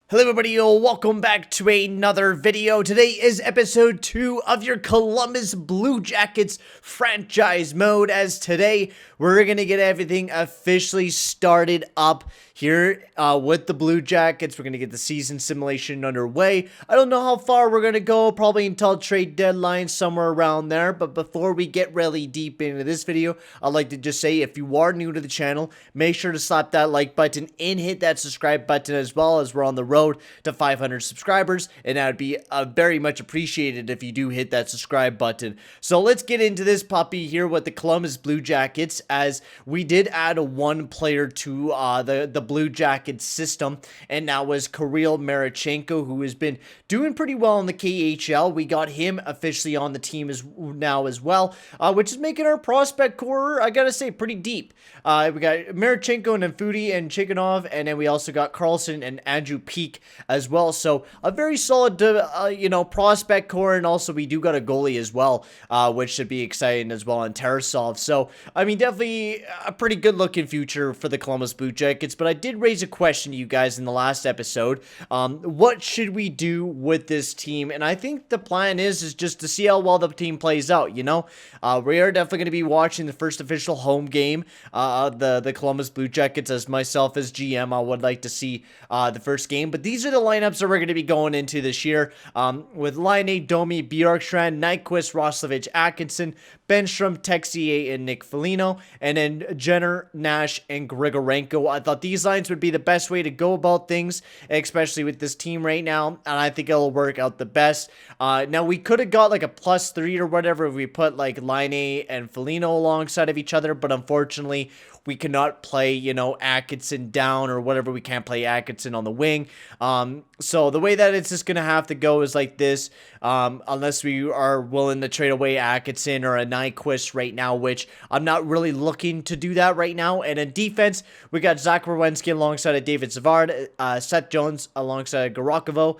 Hello everybody, welcome back to another video. Today is episode 2 of your Columbus Blue Jackets franchise mode, as today we're going to get everything officially started up here with the Blue Jackets. We're going to get the season simulation underway. I don't know how far we're going to go, probably until trade deadline, somewhere around there. But before we get really deep into this video, I'd like to just say, if you are new to the channel, make sure to slap that like button and hit that subscribe button, as well as we're on the road to 500 subscribers, and that would be very much appreciated if you do hit that subscribe button. So let's get into this puppy here with the Columbus Blue Jackets, as we did add a one player to the Blue Jackets system, and that was Kirill Marichenko, who has been doing pretty well in the KHL. We got him officially on the team now as well, which is making our prospect core, I gotta say, pretty deep. We got Marichenko and Fudi and Chikhanov, and then we also got Carlson and Andrew Peak as well. So a very solid, prospect core, and also we do got a goalie as well, which should be exciting as well, in Tarasov. So I mean, definitely a pretty good looking future for the Columbus Blue Jackets. But I did raise a question to you guys in the last episode. What should we do with this team? And I think the plan is just to see how well the team plays out. We are definitely going to be watching the first official home game, the Columbus Blue Jackets. As myself as GM, I would like to see the first game. But these are the lineups that we're going to be going into this year, with Laine, Domi, Bjorkstrand, Nyquist, Roslovic, Atkinson, Benstrom, Texier, and Nick Foligno, and then Jenner, Nash, and Grigorenko. I thought these lines would be the best way to go about things, especially with this team right now, and I think it'll work out the best. Now, we could have got like a +3 or whatever if we put like Laine and Foligno alongside of each other, but unfortunately, we cannot play, Atkinson down or whatever. We can't play Atkinson on the wing. So the way that it's just going to have to go is like this, unless we are willing to trade away Atkinson or a Nyquist right now, which I'm not really looking to do that right now. And in defense, we got Zach Werenski alongside of David Savard, Seth Jones alongside Garokovo,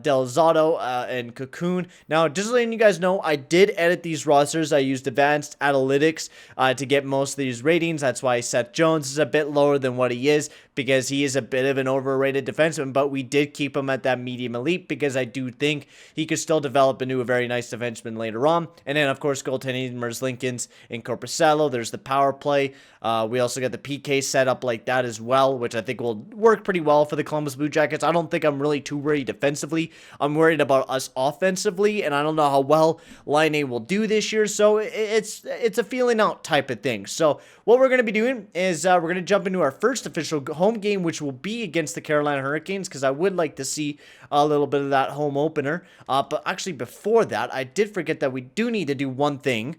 Del Zotto, and Cocoon. Now, just letting you guys know, I did edit these rosters. I used advanced analytics to get most of these ratings. That's why Seth Jones is a bit lower than what he is, because he is a bit of an overrated defenseman, but we did keep him at that medium elite because I do think he could still develop into a very nice defenseman later on. And then, of course, goaltending, Merzlikins and Corpusalo. There's the power play. We also got the PK set up like that as well, which I think will work pretty well for the Columbus Blue Jackets. I don't think I'm really too worried defensively. I'm worried about us offensively, and I don't know how well Laine will do this year, so it's a feeling out type of thing. So what we're going to be doing is we're going to jump into our first official home game, which will be against the Carolina Hurricanes, because I would like to see a little bit of that home opener. But actually, before that, I did forget that we do need to do one thing,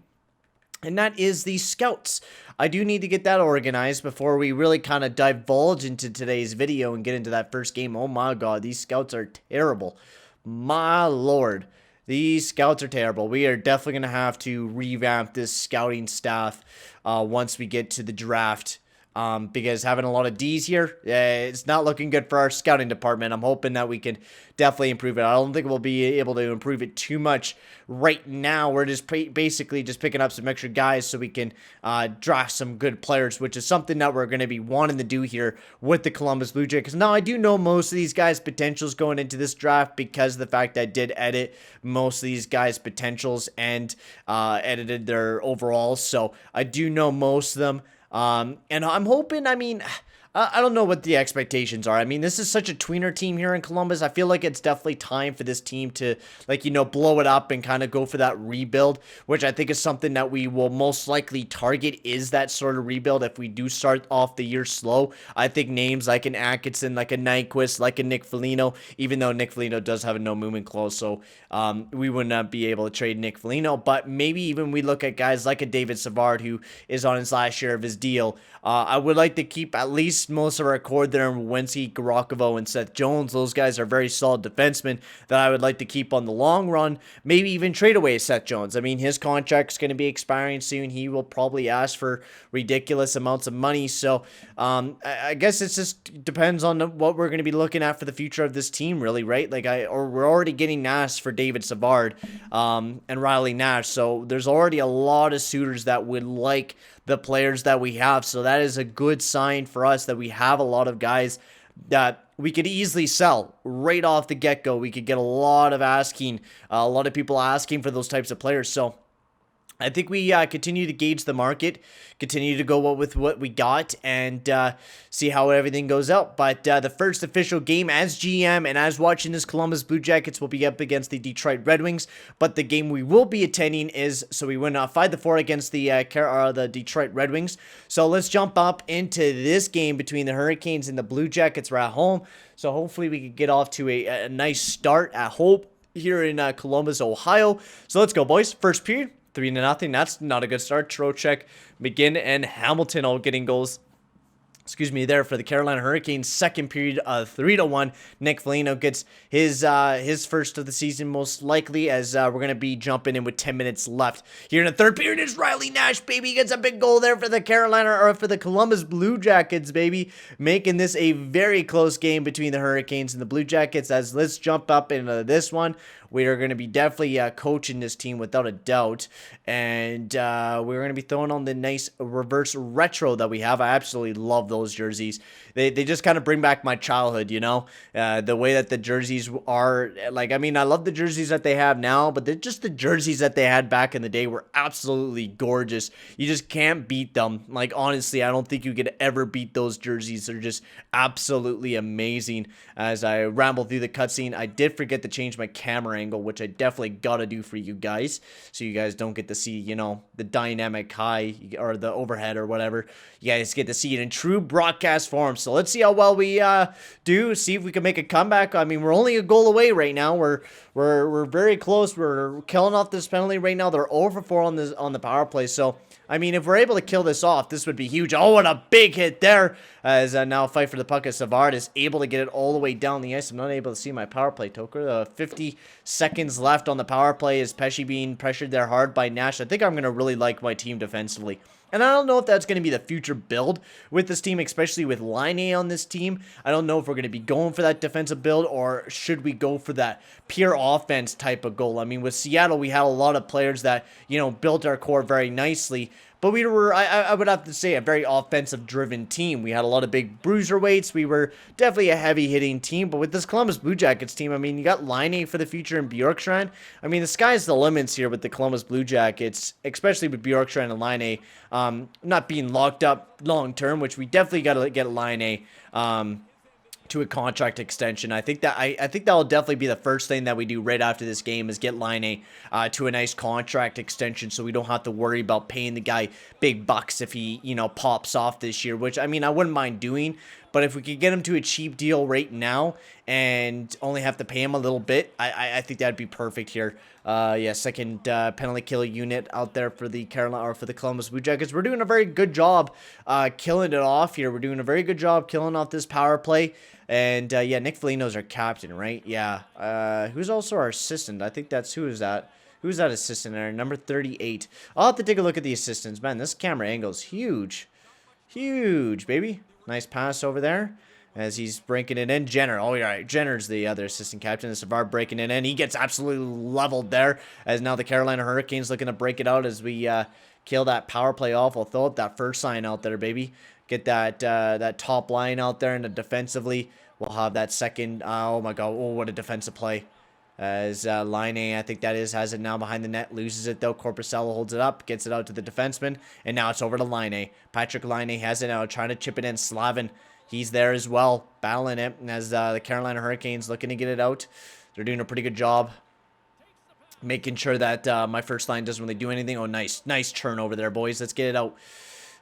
and that is the scouts. I do need to get that organized before we really kind of divulge into today's video and get into that first game. Oh my god, these scouts are terrible. My lord. These scouts are terrible. We are definitely going to have to revamp this scouting staff once we get to the draft. Because having a lot of D's here, it's not looking good for our scouting department. I'm hoping that we can definitely improve it. I don't think we'll be able to improve it too much right now. We're just basically just picking up some extra guys so we can draft some good players, which is something that we're going to be wanting to do here with the Columbus Blue Jackets. Now, I do know most of these guys' potentials going into this draft because of the fact that I did edit most of these guys' potentials and edited their overalls, so I do know most of them. And I'm hoping, I don't know what the expectations are. I mean, this is such a tweener team here in Columbus. I feel like it's definitely time for this team to, blow it up and kind of go for that rebuild, which I think is something that we will most likely target, is that sort of rebuild if we do start off the year slow. I think names like an Atkinson, like a Nyquist, like a Nick Foligno, even though Nick Foligno does have a no movement clause, so we would not be able to trade Nick Foligno, but maybe even we look at guys like a David Savard, who is on his last year of his deal. I would like to keep at least most of our core there, Werenski, Garokovo, and Seth Jones. Those guys are very solid defensemen that I would like to keep on the long run. Maybe even trade away Seth Jones. I mean, his contract's going to be expiring soon. He will probably ask for ridiculous amounts of money. So I guess it just depends on what we're going to be looking at for the future of this team, really, right? We're already getting asked for David Savard and Riley Nash. So there's already a lot of suitors that would like the players that we have. So that is a good sign for us that we have a lot of guys that we could easily sell right off the get-go. We could get a lot of people asking for those types of players. So I think we continue to gauge the market, continue to go with what we got, and see how everything goes out. But the first official game as GM and as watching this Columbus Blue Jackets will be up against the Detroit Red Wings. But the game we will be attending is, so we win 5-4 against the Detroit Red Wings. So let's jump up into this game between the Hurricanes and the Blue Jackets. We're at home, so hopefully we can get off to a nice start at home here in Columbus, Ohio. So let's go, boys. First period. 3-0. That's not a good start. Trocheck, McGinn, and Hamilton all getting goals. Excuse me, there for the Carolina Hurricanes. Second period, 3-1. Nick Foligno gets his first of the season, most likely, as we're going to be jumping in with 10 minutes left. Here in the third period is Riley Nash, baby. He gets a big goal there for the Columbus Blue Jackets, baby. Making this a very close game between the Hurricanes and the Blue Jackets. As let's jump up into this one. We are going to be definitely coaching this team without a doubt. And we're going to be throwing on the nice reverse retro that we have. I absolutely love those jerseys. They just kind of bring back my childhood, you know? The way that the jerseys are. Like, I mean, I love the jerseys that they have now, but just the jerseys that they had back in the day were absolutely gorgeous. You just can't beat them. Like, honestly, I don't think you could ever beat those jerseys. They're just absolutely amazing. As I ramble through the cutscene, I did forget to change my camera angle, which I definitely gotta do for you guys, so you guys don't get to see, you know, the dynamic high or the overhead or whatever. You guys get to see it in true broadcast form. So let's see how well we do. See if we can make a comeback. I mean, we're only a goal away right now. We're very close. We're killing off this penalty right now. They're 0-for-4 on the power play. So I mean, if we're able to kill this off, this would be huge. Oh, what a big hit there. As now fight for the puck as Savard is able to get it all the way down the ice. I'm not able to see my power play toker. 50 seconds left on the power play. Is Pesci being pressured there hard by Nash? I think I'm going to really like my team defensively. And I don't know if that's going to be the future build with this team, especially with Laine on this team. I don't know if we're going to be going for that defensive build or should we go for that pure offense type of goal. I mean, with Seattle, we had a lot of players that, you know, built our core very nicely. But we were, I would have to say, a very offensive-driven team. We had a lot of big bruiser weights. We were definitely a heavy-hitting team. But with this Columbus Blue Jackets team, I mean, you got Laine for the future and Bjorkstrand. I mean, the sky's the limits here with the Columbus Blue Jackets, especially with Bjorkstrand and Laine not being locked up long-term, which we definitely got to get Laine to a contract extension. I think that will definitely be the first thing that we do right after this game is get Laine to a nice contract extension, so we don't have to worry about paying the guy big bucks if he, you know, pops off this year, which I mean I wouldn't mind doing. But if we could get him to a cheap deal right now and only have to pay him a little bit, I think that'd be perfect here. Yeah, second penalty kill unit out there for the Columbus Blue Jackets. We're doing a very good job killing it off here. We're doing a very good job killing off this power play. And yeah, Nick Foligno's our captain, right? Yeah. Who's also our assistant? I think that's who is that? Who's that assistant there? Number 38. I'll have to take a look at the assistants. Man, this camera angle is huge. Huge, baby. Nice pass over there as he's breaking it in. Jenner. Oh, yeah, right. Jenner's the other assistant captain. The Savard breaking it in. He gets absolutely leveled there as now the Carolina Hurricanes looking to break it out as we kill that power play off. We'll throw up that first line out there, baby. Get that top line out there and defensively. We'll have that second. Oh, my God. Oh, what a defensive play. As Laine, I think that is, has it now behind the net. Loses it, though. Corpusella holds it up. Gets it out to the defenseman. And now it's over to Laine. Patrik Laine has it now. Trying to chip it in. Slavin, he's there as well. Battling it. And as the Carolina Hurricanes looking to get it out. They're doing a pretty good job. Making sure that my first line doesn't really do anything. Oh, nice. Nice turnover there, boys. Let's get it out.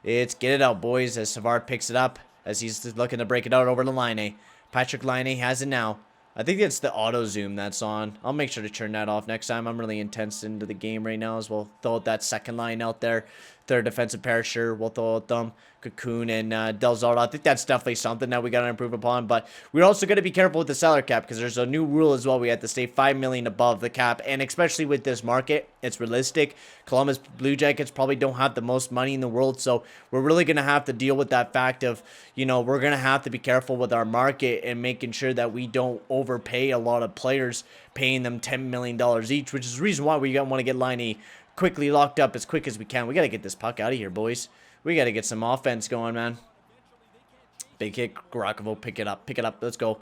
Let's get it out, boys. As Savard picks it up. As he's looking to break it out over to Laine. Patrik Laine has it now. I think it's the auto zoom that's on. I'll make sure to turn that off next time. I'm really intense into the game right now as we'll throw out that second line out there. Third defensive pair, sure. We'll throw out them. Cocoon and Del Zotto. I think that's definitely something that we got to improve upon. But we're also going to be careful with the salary cap because there's a new rule as well. We have to stay $5 million above the cap. And especially with this market, it's realistic. Columbus Blue Jackets probably don't have the most money in the world. So we're really going to have to deal with that fact of, you know, we're going to have to be careful with our market and making sure that we don't overpay a lot of players, paying them $10 million each, which is the reason why we want to get Laine quickly locked up as quick as we can. We got to get this puck out of here, boys. We got to get some offense going, man. Big hit. Garakavo, pick it up. Pick it up. Let's go.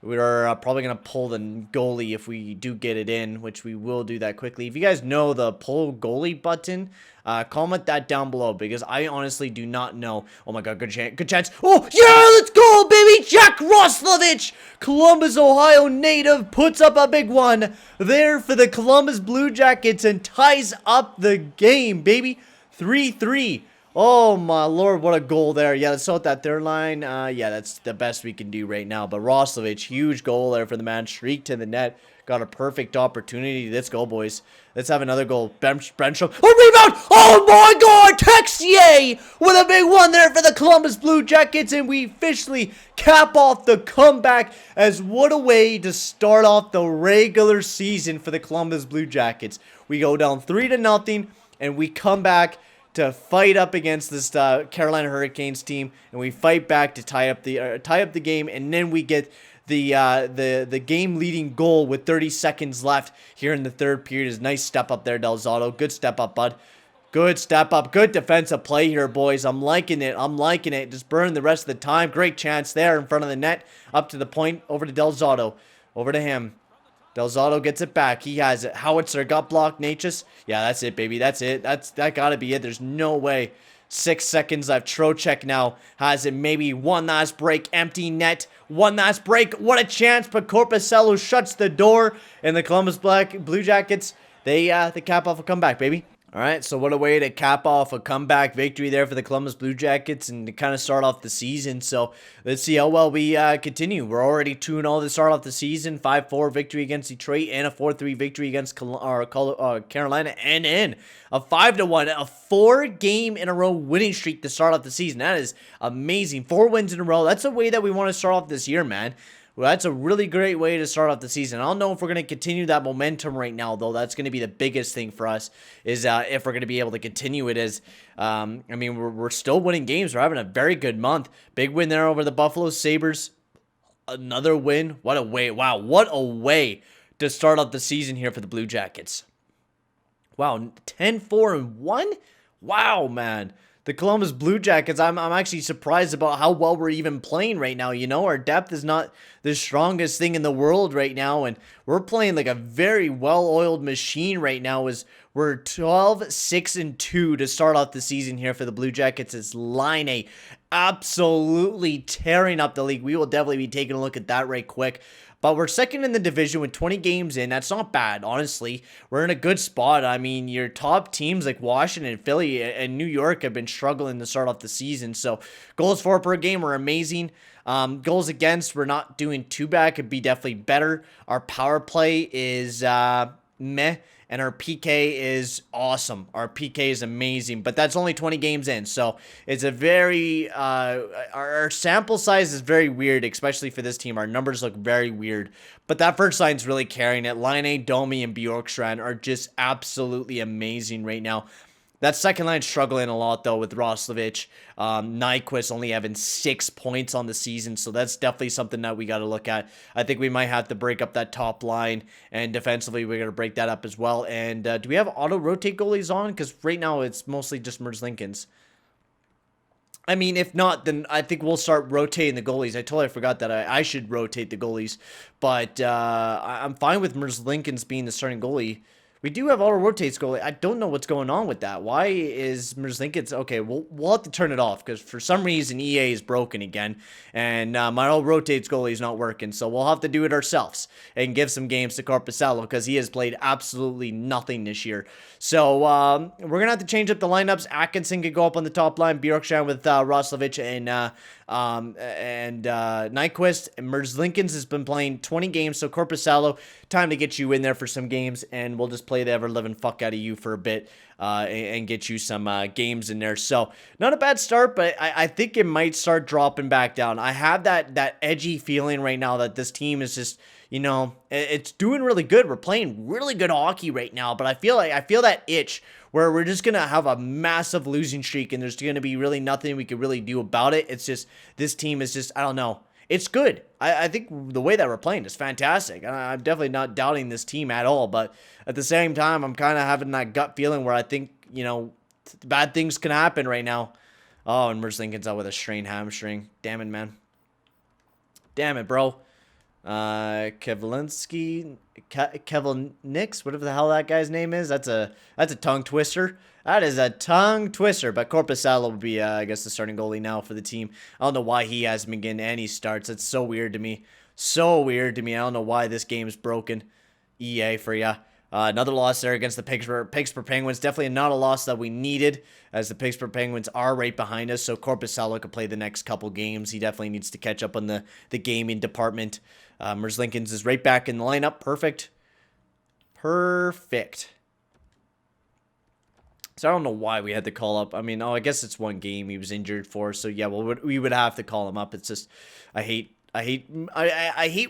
We're probably going to pull the goalie if we do get it in, which we will do that quickly. If you guys know the pull goalie button, comment that down below, because I honestly do not know. Oh my god, good chance. Good chance. Oh, yeah, let's go, baby. Jack Roslovich, Columbus, Ohio native, puts up a big one there for the Columbus Blue Jackets and ties up the game, baby. 3-3. Oh my lord, what a goal there. Yeah, let's start that third line. Yeah, that's the best we can do right now. But Roslovich, huge goal there for the man. Streaked to the net. Got a perfect opportunity. Let's go, boys. Let's have another goal. Brenstrom. Oh, rebound! Oh my god! Texier with a big one there for the Columbus Blue Jackets. And we officially cap off the comeback, as what a way to start off the regular season for the Columbus Blue Jackets. We go down 3-0 and we come back to fight up against this Carolina Hurricanes team, and we fight back to tie up the game, and then we get the game-leading goal with 30 seconds left here in the third period. Is nice step up there, Del Zotto. Good step up, bud. Good step up. Good defensive play here, boys. I'm liking it. I'm liking it. Just burn the rest of the time. Great chance there in front of the net. Up to the point. Over to Del Zotto. Over to him. Del Zotto gets it back. He has it. Howitzer got blocked. Natchez. Yeah, that's it, baby. That's it. That gotta be it. There's no way. 6 seconds left. Trocheck now has it. Maybe one last break. Empty net. One last break. What a chance. But Korpisalo shuts the door. And the Columbus Blue Jackets, they cap off a comeback, baby. All right, so what a way to cap off a comeback victory there for the Columbus Blue Jackets and to kind of start off the season. So let's see how well we continue. We're already 2-0 to start off the season, 5-4 victory against Detroit and a 4-3 victory against Carolina, and in a 5-1, a 4-game-in-a-row winning streak to start off the season. That is amazing. 4 wins in a row. That's a way that we want to start off this year, man. Well, that's a really great way to start off the season. I don't know if we're going to continue that momentum right now, though. That's going to be the biggest thing for us, is if we're going to be able to continue it. As I mean, we're still winning games. We're having a very good month. Big win there over the Buffalo Sabres. Another win. What a way. Wow, what a way to start off the season here for the Blue Jackets. Wow, 10-4-1? Wow, man. The Columbus Blue Jackets, I'm actually surprised about how well we're even playing right now. You know, our depth is not the strongest thing in the world right now, and we're playing like a very well-oiled machine right now. As we're 12-6-2 to start off the season here for the Blue Jackets. It's Laine absolutely tearing up the league. We will definitely be taking a look at that right quick. But we're second in the division with 20 games in. That's not bad, honestly. We're in a good spot. I mean, your top teams like Washington, Philly, and New York have been struggling to start off the season. So goals for per game are amazing. Goals against, we're not doing too bad. Could be definitely better. Our power play is meh. And our PK is awesome. Our PK is amazing, but that's only 20 games in. So it's a very, our sample size is very weird, especially for this team. Our numbers look very weird, but that first line's really carrying it. Laine, Domi, and Bjorkstrand are just absolutely amazing right now. That second line struggling a lot, though, with Roslovich. Nyquist only having 6 points on the season, so that's definitely something that we got to look at. I think we might have to break up that top line, and defensively, we're going to break that up as well. And do we have auto-rotate goalies on? Because right now, it's mostly just Merzlikins. I mean, if not, then I think we'll start rotating the goalies. I totally forgot that I should rotate the goalies, but I'm fine with Merzlikins being the starting goalie. We do have auto rotates goalie. I don't know what's going on with that. Why is Merzlikins... Okay, we'll have to turn it off because for some reason EA is broken again. And my auto rotates goalie is not working. So we'll have to do it ourselves and give some games to Korpisalo because he has played absolutely nothing this year. So we're going to have to change up the lineups. Atkinson could go up on the top line. Bjorkstrand with Roslovich and Nyquist. And Merzlikins has been playing 20 games. So Korpisalo, time to get you in there for some games. And we'll just play the ever-living fuck out of you for a bit and get you some games in there. So, not a bad start, but I think it might start dropping back down. I have that edgy feeling right now that this team is just, you know, it's doing really good. We're playing really good hockey right now, but I feel that itch where we're just going to have a massive losing streak and there's going to be really nothing we could really do about it. It's just, this team is just, I don't know. It's good. I think the way that we're playing is fantastic. I'm definitely not doubting this team at all, but at the same time, I'm kind of having that gut feeling where I think, you know, bad things can happen right now. Oh, and Merzlikins out with a strained hamstring. Damn it, man. Damn it, bro. Kevlinski, Kevilnix, whatever the hell that guy's name is. That's a tongue twister. That is a tongue twister. But Korpisalo would be, I guess, the starting goalie now for the team. I don't know why he hasn't been getting any starts. It's so weird to me. So weird to me. I don't know why this game's broken. EA for ya. Another loss there against the Pittsburgh Penguins. Definitely not a loss that we needed, as the Pittsburgh Penguins are right behind us. So Korpisalo could play the next couple games. He definitely needs to catch up on the gaming department. Merzlikins is right back in the lineup. Perfect. Perfect. So I don't know why we had to call up. I mean, I guess it's one game he was injured for. So yeah, well, we would have to call him up. It's just, I hate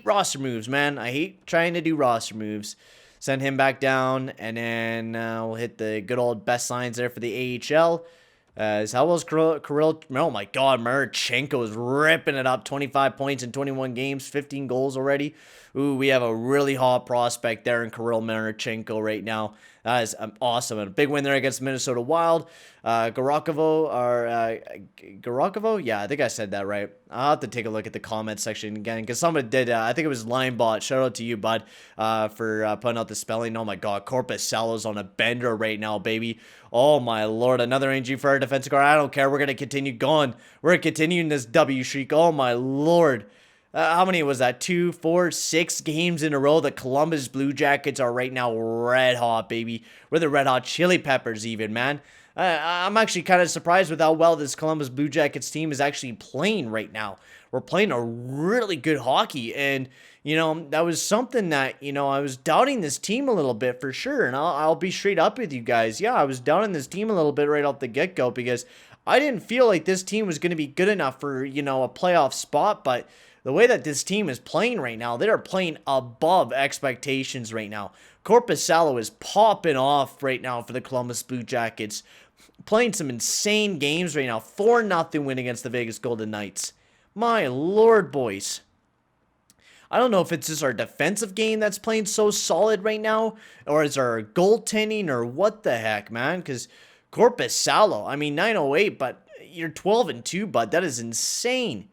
roster moves, man. I hate trying to do roster moves. Send him back down, and then we'll hit the good old best lines there for the AHL. How was Kirill? Oh my God, Marchenko is ripping it up. 25 points in 21 games, 15 goals already. Ooh, we have a really hot prospect there in Kirill Marchenko right now. That is awesome. And a big win there against Minnesota Wild. Garakovo, yeah, I think I said that right. I'll have to take a look at the comment section again, because somebody did, I think it was Linebot. Shout out to you, bud, for putting out the spelling. Oh my God, Korpisalo's on a bender right now, baby. Oh my Lord, another injury for our defensive guard. I don't care. We're going to continue going. We're continuing this W streak. Oh my Lord. How many was that? 2, 4, 6 games in a row. The Columbus Blue Jackets are right now red hot, baby. We're the red hot chili peppers even, man. I'm actually kind of surprised with how well this Columbus Blue Jackets team is actually playing right now. We're playing a really good hockey, and, you know, that was something that, you know, I was doubting this team a little bit for sure, and I'll be straight up with you guys. Yeah, I was doubting this team a little bit right off the get-go, because I didn't feel like this team was going to be good enough for, you know, a playoff spot, but the way that this team is playing right now, they are playing above expectations right now. Korpisalo is popping off right now for the Columbus Blue Jackets. Playing some insane games right now. 4-0 win against the Vegas Golden Knights. My Lord, boys. I don't know if it's just our defensive game that's playing so solid right now, or is our goaltending, or what the heck, man? Because Korpisalo, I mean, 908, but you're 12-2, bud. That is insane.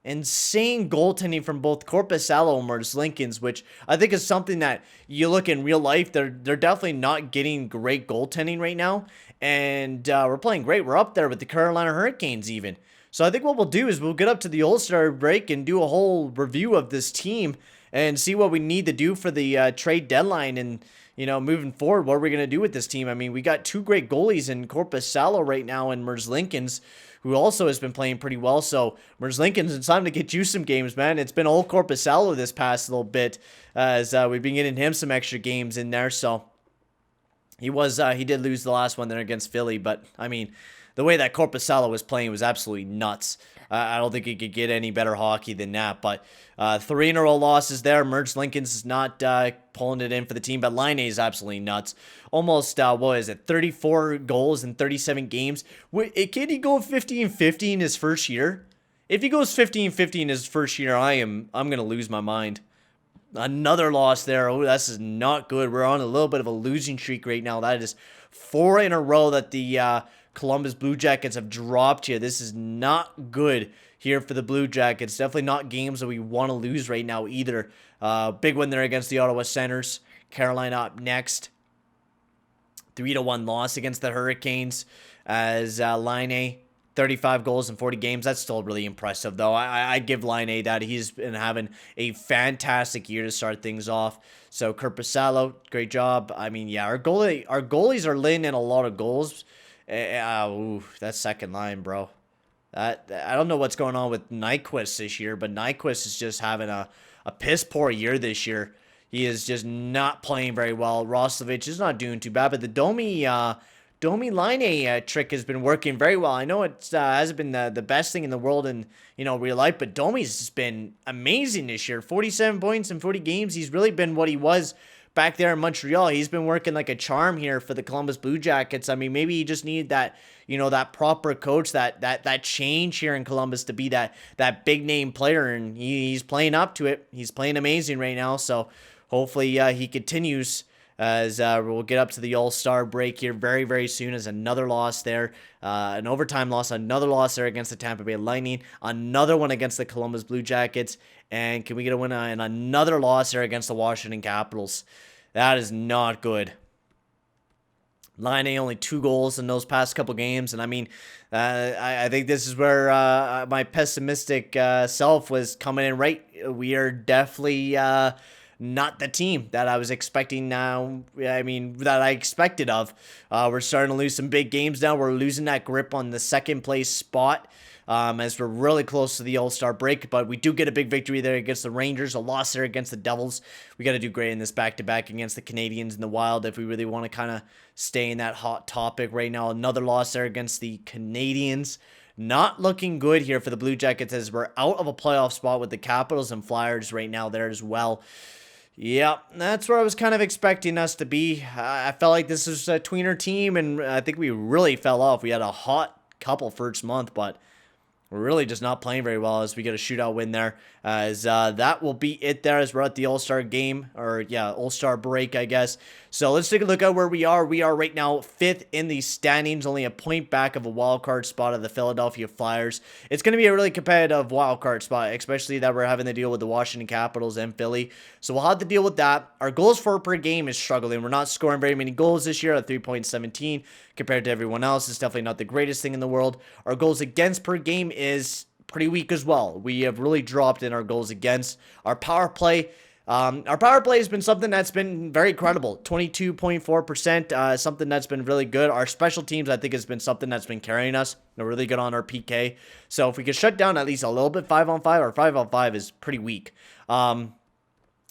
Insane goaltending from both Korpisalo and Merzlikins, which I think is something that you look in real life, they're definitely not getting great goaltending right now, and we're playing great. We're up there with the Carolina Hurricanes even. So I think what we'll do is we'll get up to the All-Star break and do a whole review of this team and see what we need to do for the trade deadline, and, you know, moving forward, what are we going to do with this team? I mean, we got 2 great goalies in Korpisalo right now and Merzlikins, who also has been playing pretty well. So Merzlikins, it's time to get you some games, man. It's been old Korpisalo this past little bit, as we've been getting him some extra games in there. So he did lose the last one there against Philly, but I mean, the way that Korpisalo was playing was absolutely nuts. I don't think he could get any better hockey than that. But 3 in a row losses there. Merzlikins is not pulling it in for the team, but Laine is absolutely nuts. Almost, what is it, 34 goals in 37 games. Can he go 50-50 in his first year? If he goes 50-50 in his first year, I'm going to lose my mind. Another loss there. Oh, this is not good. We're on a little bit of a losing streak right now. That is 4 in a row that the Columbus Blue Jackets have dropped here. This is not good here for the Blue Jackets. Definitely not games that we want to lose right now either. Big win there against the Ottawa Senators. Carolina up next. 3-1 loss against the Hurricanes, as Laine, 35 goals in 40 games. That's still really impressive, though. I give Laine that. He's been having a fantastic year to start things off. So Korpisalo, great job. I mean, yeah, our goalies are laying in a lot of goals. That second line, bro. I don't know what's going on with Nyquist this year, but Nyquist is just having a piss poor year this year. He is just not playing very well. Roslovic is not doing too bad, but the Domi Laine trick has been working very well. I know it hasn't been the best thing in the world in, you know, real life, but Domi's been amazing this year. 47 points in 40 games. He's really been what he was back there in Montreal. He's been working like a charm here for the Columbus Blue Jackets. I mean, maybe he just needed that, you know, that proper coach, that change here in Columbus to be that big name player, and he's playing up to it. He's playing amazing right now. So hopefully he continues as we'll get up to the All-Star break here very, very soon, as another loss there, an overtime loss, another loss there against the Tampa Bay Lightning, another one against the Columbus Blue Jackets, and can we get a win and another loss there against the Washington Capitals? That is not good. Laine only 2 goals in those past couple games, and I mean, I think this is where my pessimistic self was coming in right. We are definitely not the team that I was expecting now. I mean, that I expected of. We're starting to lose some big games now. We're losing that grip on the second place spot. As we're really close to the All-Star break, but we do get a big victory there against the Rangers, a loss there against the Devils. We got to do great in this back-to-back against the Canadiens and the Wild if we really want to kind of stay in that hot topic right now. Another loss there against the Canadiens. Not looking good here for the Blue Jackets, as we're out of a playoff spot with the Capitals and Flyers right now there as well. Yeah, that's where I was kind of expecting us to be. I felt like this was a tweener team, and I think we really fell off. We had a hot couple first month, but we're really just not playing very well, as we get a shootout win there. As that will be it there, as we're at the All-Star game, or yeah, All-Star break, I guess. So let's take a look at where we are. We are right now 5th in the standings, only a point back of a wild card spot of the Philadelphia Flyers. It's going to be a really competitive wild card spot, especially that we're having to deal with the Washington Capitals and Philly. So we'll have to deal with that. Our goals for per game is struggling. We're not scoring very many goals this year at 3.17 compared to everyone else. It's definitely not the greatest thing in the world. Our goals against per game is pretty weak as well. We have really dropped in our goals against. Our power play has been something that's been very credible. 22.4%, something that's been really good. Our special teams, I think, has been something that's been carrying us. We're really good on our PK. So if we could shut down at least a little bit 5-on-5, our 5-on-5 is pretty weak.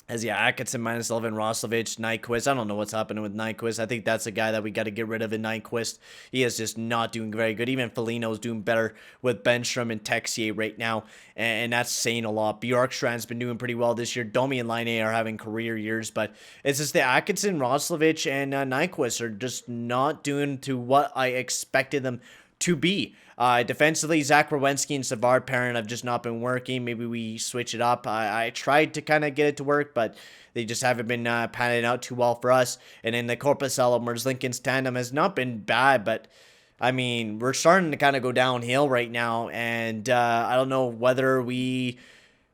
As yeah, Atkinson -11, Roslovic, Nyquist. I don't know what's happening with Nyquist. I think that's a guy that we got to get rid of in Nyquist. He is just not doing very good. Even Foligno's doing better with Benstrom and Texier right now, and that's saying a lot. Bjorkstrand's been doing pretty well this year. Domi and Laine are having career years, but it's just the Atkinson, Roslovic, and Nyquist are just not doing to what I expected them to be. Defensively, Zach Werenski and Savard Parent have just not been working. Maybe we switch it up. I tried to kind of get it to work, but they just haven't been panning out too well for us. And in the Korpisalo Merzlikins tandem has not been bad, but I mean, we're starting to kind of go downhill right now. And I don't know whether we,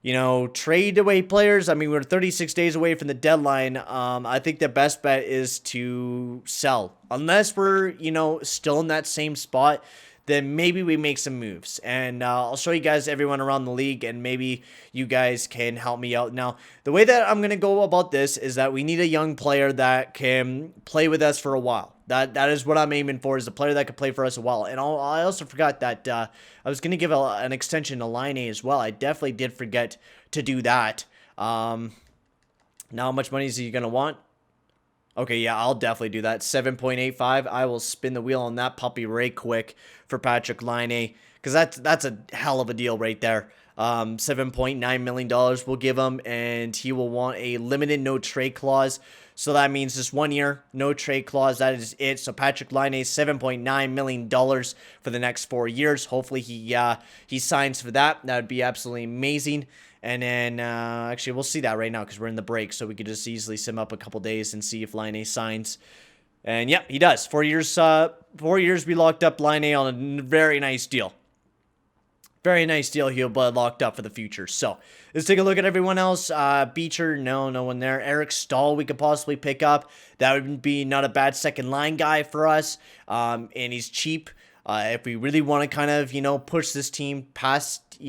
trade away players. I mean, we're 36 days away from the deadline. I think the best bet is to sell. Unless we're, still in that same spot, then maybe we make some moves. And I'll show you guys everyone around the league, and maybe you guys can help me out. Now, the way that I'm going to go about this is that we need a young player that can play with us for a while. That is what I'm aiming for, is a player that can play for us a while. And I also forgot that I was going to give an extension to Laine as well. I definitely did forget to do that. Now, how much money is he going to want? Okay, yeah, I'll definitely do that. 7.85. I will spin the wheel on that puppy right quick for Patrik Laine, because that's a hell of a deal right there. $7.9 million we'll give him, and he will want a limited no trade clause. So that means just 1 year, no trade clause. That is it. So Patrik Laine, $7.9 million for the next 4 years. Hopefully he signs for that. That would be absolutely amazing. And then, actually, we'll see that right now because we're in the break, so we could just easily sim up a couple days and see if Laine signs. And, yeah, he does. 4 years, 4 years we locked up Laine on a very nice deal. Very nice deal. He'll be locked up for the future. So, let's take a look at everyone else. Beecher, no one there. Eric Stahl, we could possibly pick up. That would be not a bad second line guy for us. And he's cheap. If we really want to kind of, push this team past,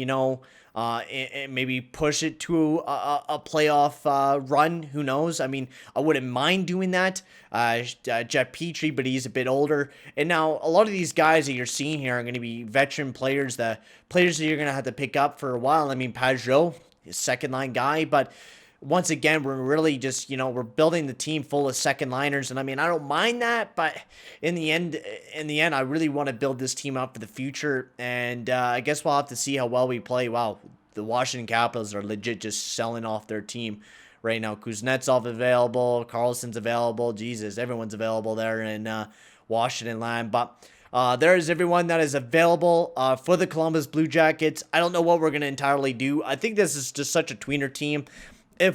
and maybe push it to a playoff run. Who knows? I mean, I wouldn't mind doing that. Jeff Petrie, but he's a bit older. And now a lot of these guys that you're seeing here are going to be veteran players, the players that you're going to have to pick up for a while. I mean, Pajot, his second line guy, but once again, we're really just, we're building the team full of second liners. And I mean, I don't mind that, but in the end, I really want to build this team up for the future. And I guess we'll have to see how well we play. Wow, the Washington Capitals are legit just selling off their team right now. Kuznetsov available, Carlson's available. Jesus, everyone's available there in Washington land. But there is everyone that is available for the Columbus Blue Jackets. I don't know what we're going to entirely do. I think this is just such a tweener team.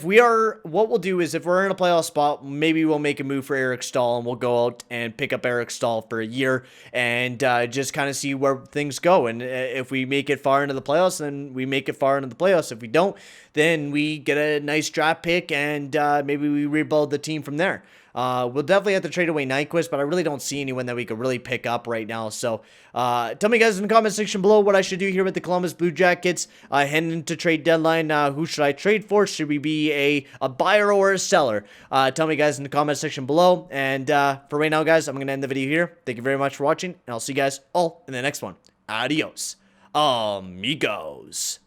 what we'll do is if we're in a playoff spot, maybe we'll make a move for Eric Stahl and we'll go out and pick up Eric Stahl for a year and just kind of see where things go. And if we make it far into the playoffs, then we make it far into the playoffs. If we don't, then we get a nice draft pick and maybe we rebuild the team from there. We'll definitely have to trade away Nyquist, but I really don't see anyone that we could really pick up right now. So tell me guys in the comment section below what I should do here with the Columbus Blue Jackets heading into trade deadline. Who should I trade for? Should we be a buyer or a seller? Tell me guys in the comment section below. And for right now, guys, I'm going to end the video here. Thank you very much for watching, and I'll see you guys all in the next one. Adios, amigos.